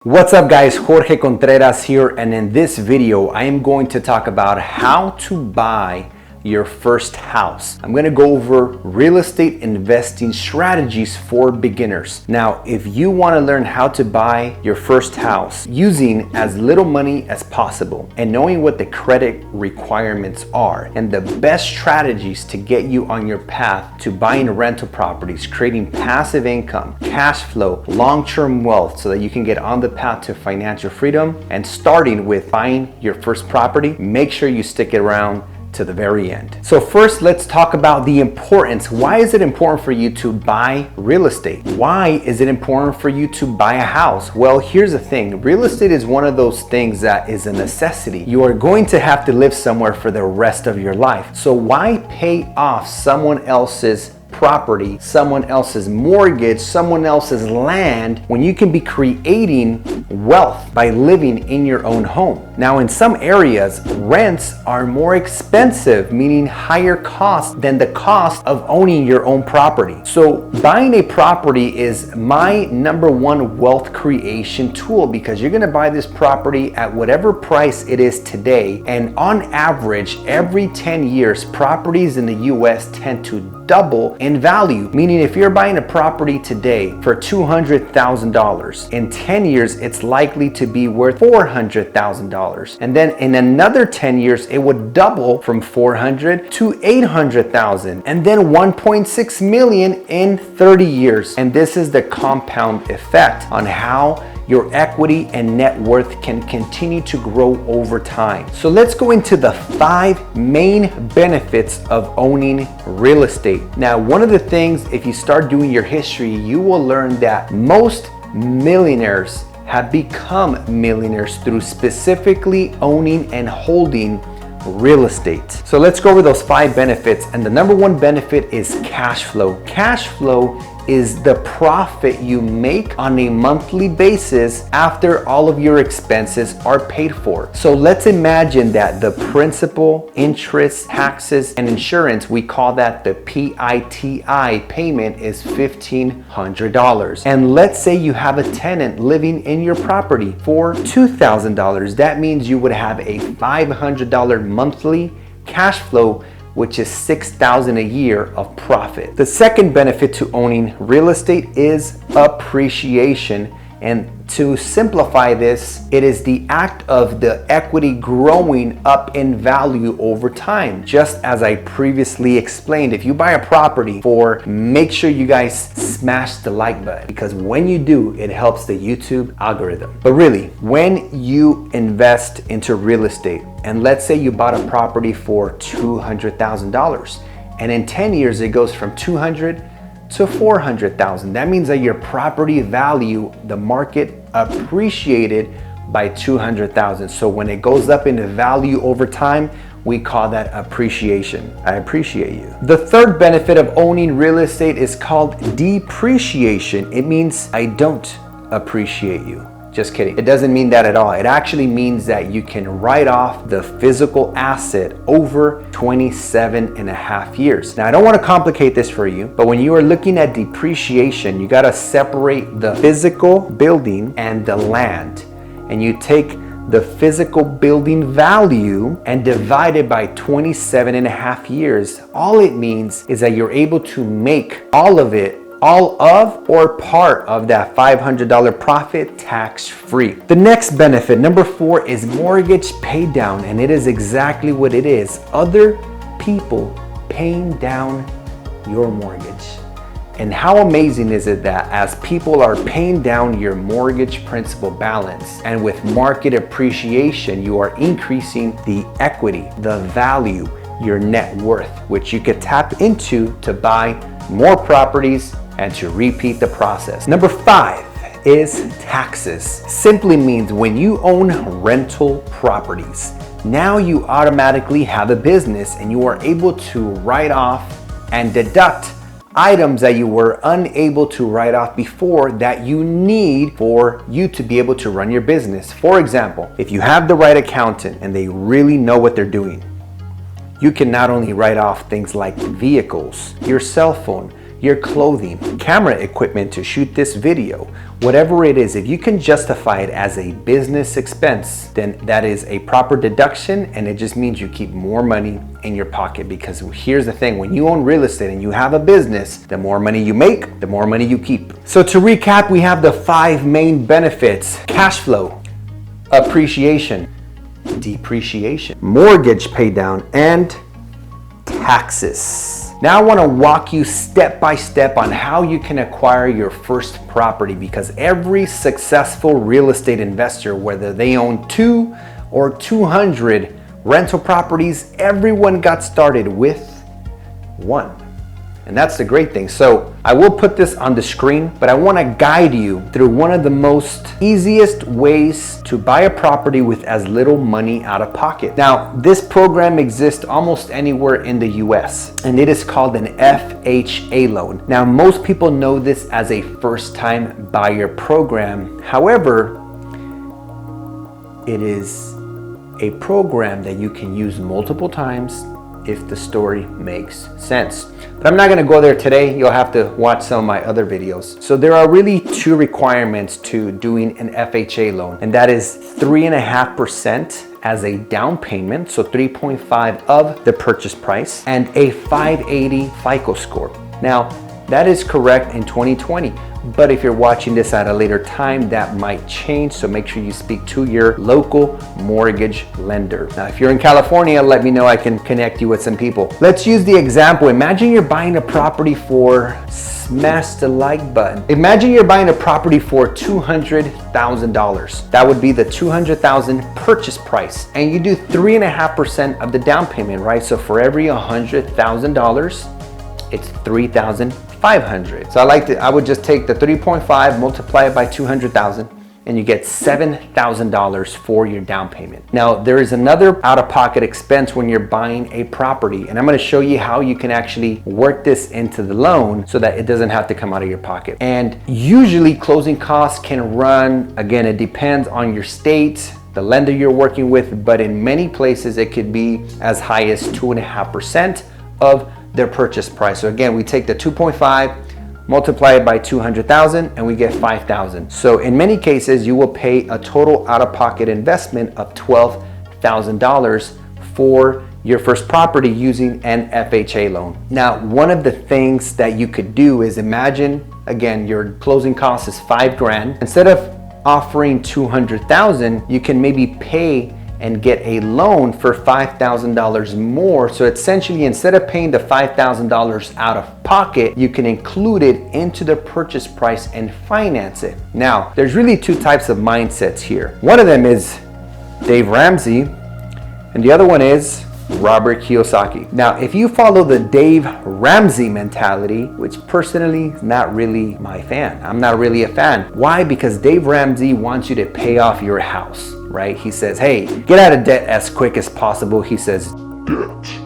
What's up guys, Jorge Contreras here, and in this video I am going to talk about how to buy your first house. I'm going to go over real estate investing strategies for beginners. Now, if you want to learn how to buy your first house using as little money as possible and knowing what the credit requirements are and the best strategies to get you on your path to buying rental properties, creating passive income, cash flow, long-term wealth so that you can get on the path to financial freedom and starting with buying your first property, make sure you stick it around to the very end. So first, let's talk about the importance. Why is it important for you to buy real estate? Why is it important for you to buy a house? Well, here's the thing. Real estate is one of those things that is a necessity. You are going to have to live somewhere for the rest of your life. So why pay off someone else's property, someone else's mortgage, someone else's land, when you can be creating wealth by living in your own home? Now, in some areas, rents are more expensive, meaning higher cost than the cost of owning your own property. So buying a property is my number one wealth creation tool, because you're going to buy this property at whatever price it is today. And on average, every 10 years, properties in the US tend to double in value, meaning if you're buying a property today for $200,000, in 10 years it's likely to be worth $400,000, and then in another 10 years it would double from $400,000 to $800,000, and then $1.6 million in 30 years. And this is the compound effect on how your equity and net worth can continue to grow over time. So let's go into the 5 main benefits of owning real estate. Now, one of the things, if you start doing your history, you will learn that most millionaires have become millionaires through specifically owning and holding real estate. So let's go over those 5 benefits. And the number one benefit is cash flow. Cash flow is the profit you make on a monthly basis after all of your expenses are paid for. So let's imagine that the principal, interest, taxes, and insurance, we call that the PITI payment, is $1,500. And let's say you have a tenant living in your property for $2,000. That means you would have a $500 monthly cash flow, which is $6,000 a year of profit. The second benefit to owning real estate is appreciation. And to simplify this, it is the act of the equity growing up in value over time. Just as I previously explained, if you buy a property make sure you guys smash the like button, because when you do, it helps the YouTube algorithm. But really, when you invest into real estate, and let's say you bought a property for $200,000, and in 10 years it goes from $200,000 to $400,000. That means that your property value, the market appreciated by $200,000. So when it goes up in value over time, we call that appreciation. I appreciate you. The third benefit of owning real estate is called depreciation. It means I don't appreciate you. Just kidding. It doesn't mean that at all. It actually means that you can write off the physical asset over 27 and a half years. Now, I don't want to complicate this for you, but when you are looking at depreciation, you got to separate the physical building and the land. And you take the physical building value and divide it by 27 and a half years. All it means is that you're able to make all of or part of that $500 profit tax-free. The next benefit, number 4, is mortgage paydown, and it is exactly what it is. Other people paying down your mortgage. And how amazing is it that as people are paying down your mortgage principal balance, and with market appreciation, you are increasing the equity, the value, your net worth, which you could tap into to buy more properties and to repeat the process. Number 5 is taxes. Simply means when you own rental properties, now you automatically have a business and you are able to write off and deduct items that you were unable to write off before that you need for you to be able to run your business. For example, if you have the right accountant and they really know what they're doing, you can not only write off things like vehicles, your cell phone, your clothing, camera equipment to shoot this video, whatever it is, if you can justify it as a business expense, then that is a proper deduction, and it just means you keep more money in your pocket. Because here's the thing, when you own real estate and you have a business, the more money you make, the more money you keep. So to recap, we have the 5 main benefits: cash flow, appreciation, depreciation, mortgage paydown, and taxes. Now I want to walk you step by step on how you can acquire your first property, because every successful real estate investor, whether they own 2 or 200 rental properties, everyone got started with 1. And that's the great thing. So I will put this on the screen, but I want to guide you through one of the most easiest ways to buy a property with as little money out of pocket. Now, this program exists almost anywhere in the US, and it is called an FHA loan. Now, most people know this as a first-time buyer program. However, it is a program that you can use multiple times if the story makes sense. But I'm not going to go there today. You'll have to watch some of my other videos. So there are really 2 requirements to doing an FHA loan, and that is 3.5% as a down payment, so 3.5 of the purchase price, and a 580 FICO score. Now, that is correct in 2020. But if you're watching this at a later time, that might change. So make sure you speak to your local mortgage lender. Now, if you're in California, let me know. I can connect you with some people. Let's use the example. Imagine you're buying a property for, smash the like button. Imagine you're buying a property for $200,000. That would be the $200,000 purchase price. And you do 3.5% of the down payment, right? So for every $100,000, it's $3,500. So I would just take the 3.5, multiply it by 200,000, and you get $7,000 for your down payment. Now, there is another out-of-pocket expense when you're buying a property, and I'm going to show you how you can actually work this into the loan so that it doesn't have to come out of your pocket. And usually closing costs can run, again, it depends on your state, the lender you're working with, but in many places it could be as high as 2.5% of their purchase price. So again, we take the 2.5, multiply it by 200,000, and we get 5,000. So in many cases, you will pay a total out-of-pocket investment of $12,000 for your first property using an FHA loan. Now, one of the things that you could do is imagine, again, your closing cost is $5,000. Instead of offering 200,000, you can maybe pay and get a loan for $5,000 more. So essentially, instead of paying the $5,000 out of pocket, you can include it into the purchase price and finance it. Now, there's really 2 types of mindsets here. One of them is Dave Ramsey, and the other one is Robert Kiyosaki. Now, if you follow the Dave Ramsey mentality, which personally is not really my fan, I'm not really a fan. Why? Because Dave Ramsey wants you to pay off your house, right? He says, hey, get out of debt as quick as possible. He says, debt is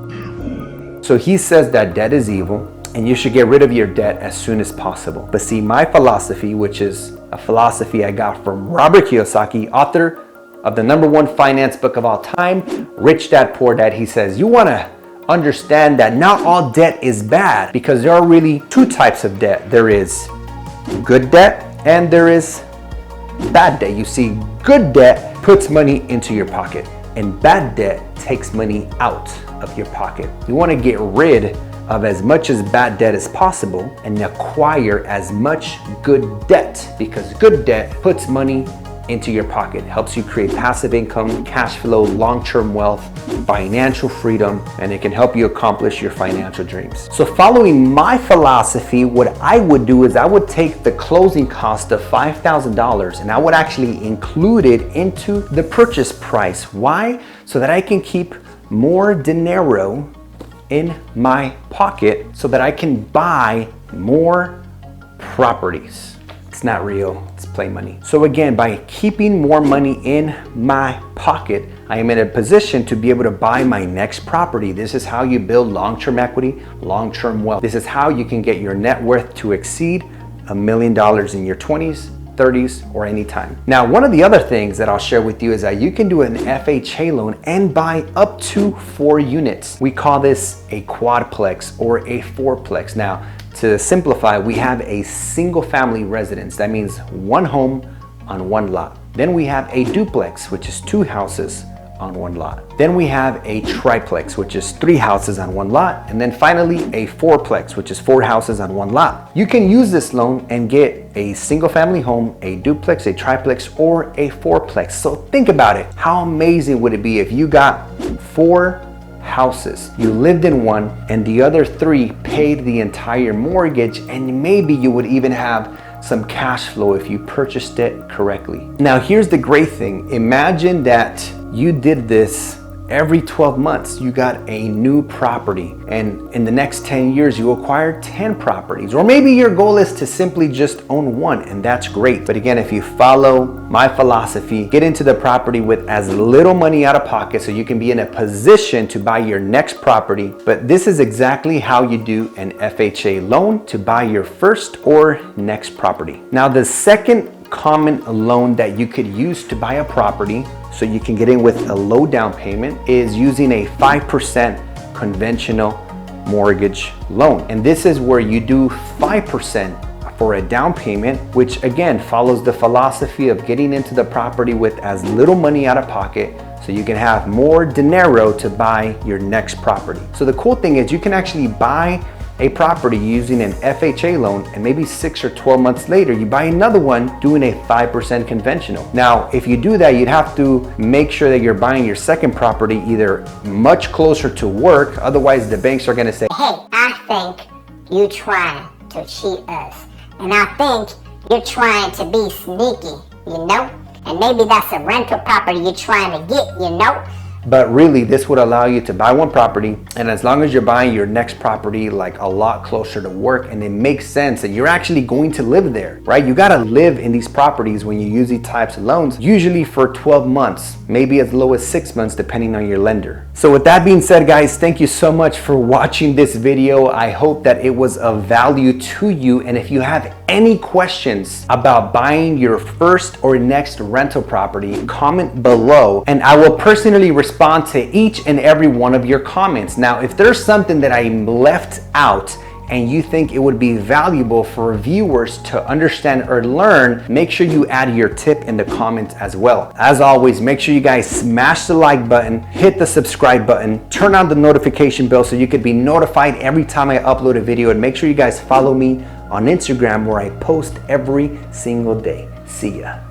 evil. So he says that debt is evil and you should get rid of your debt as soon as possible. But see, my philosophy, which is a philosophy I got from Robert Kiyosaki, author of the #1 finance book of all time, Rich Dad Poor Dad, he says, you want to understand that not all debt is bad, because there are really 2 types of debt. There is good debt and there is bad debt. You see, good debt puts money into your pocket, and bad debt takes money out of your pocket. You want to get rid of as much as bad debt as possible and acquire as much good debt, because good debt puts money into your pocket, helps you create passive income, cash flow, long-term wealth, financial freedom, and it can help you accomplish your financial dreams. So following my philosophy, what I would do is I would take the closing cost of $5,000 and I would actually include it into the purchase price. Why? So that I can keep more dinero in my pocket so that I can buy more properties. It's not real, it's play money. So again, by keeping more money in my pocket, I am in a position to be able to buy my next property. This is how you build long-term equity, long-term wealth. This is how you can get your net worth to exceed $1 million in your 20s 30s, or anytime. Now, one of the other things that I'll share with you is that you can do an FHA loan and buy up to 4 units. We call this a quadplex or a fourplex. Now, to simplify, we have a single family residence. That means one home on one lot. Then we have a duplex, which is 2 houses on one lot. Then we have a triplex, which is 3 houses on one lot. And then finally a fourplex, which is 4 houses on one lot. You can use this loan and get a single family home, a duplex, a triplex, or a fourplex. So think about it. How amazing would it be if you got 4 houses, you lived in one, and the other 3 paid the entire mortgage, and maybe you would even have some cash flow if you purchased it correctly. Now, here's the great thing. Imagine that you did this every 12 months. You got a new property, and in the next 10 years, you acquire 10 properties. Or maybe your goal is to simply just own one, and that's great. But again, if you follow my philosophy, get into the property with as little money out of pocket so you can be in a position to buy your next property. But this is exactly how you do an FHA loan to buy your first or next property. Now, the second common loan that you could use to buy a property so you can get in with a low down payment is using a 5% conventional mortgage loan. And this is where you do 5% for a down payment, which again follows the philosophy of getting into the property with as little money out of pocket so you can have more dinero to buy your next property. So the cool thing is you can actually buy a property using an FHA loan, and maybe 6 or 12 months later you buy another one doing a 5% conventional. Now, if you do that, you'd have to make sure that you're buying your second property either much closer to work, otherwise the banks are going to say, hey, I think you trying to cheat us, and I think you're trying to be sneaky, you know, and maybe that's a rental property you're trying to get, you know. But really, this would allow you to buy one property, and as long as you're buying your next property like a lot closer to work, and it makes sense that you're actually going to live there, right? You gotta live in these properties when you use these types of loans, usually for 12 months, maybe as low as 6 months, depending on your lender. So with that being said, guys, thank you so much for watching this video. I hope that it was of value to you. And if you have any questions about buying your first or next rental property, comment below, and I will personally respond to each and every one of your comments. Now, if there's something that I left out and you think it would be valuable for viewers to understand or learn, make sure you add your tip in the comments as well. As always, make sure you guys smash the like button, hit the subscribe button, turn on the notification bell so you could be notified every time I upload a video, and make sure you guys follow me on Instagram where I post every single day. See ya.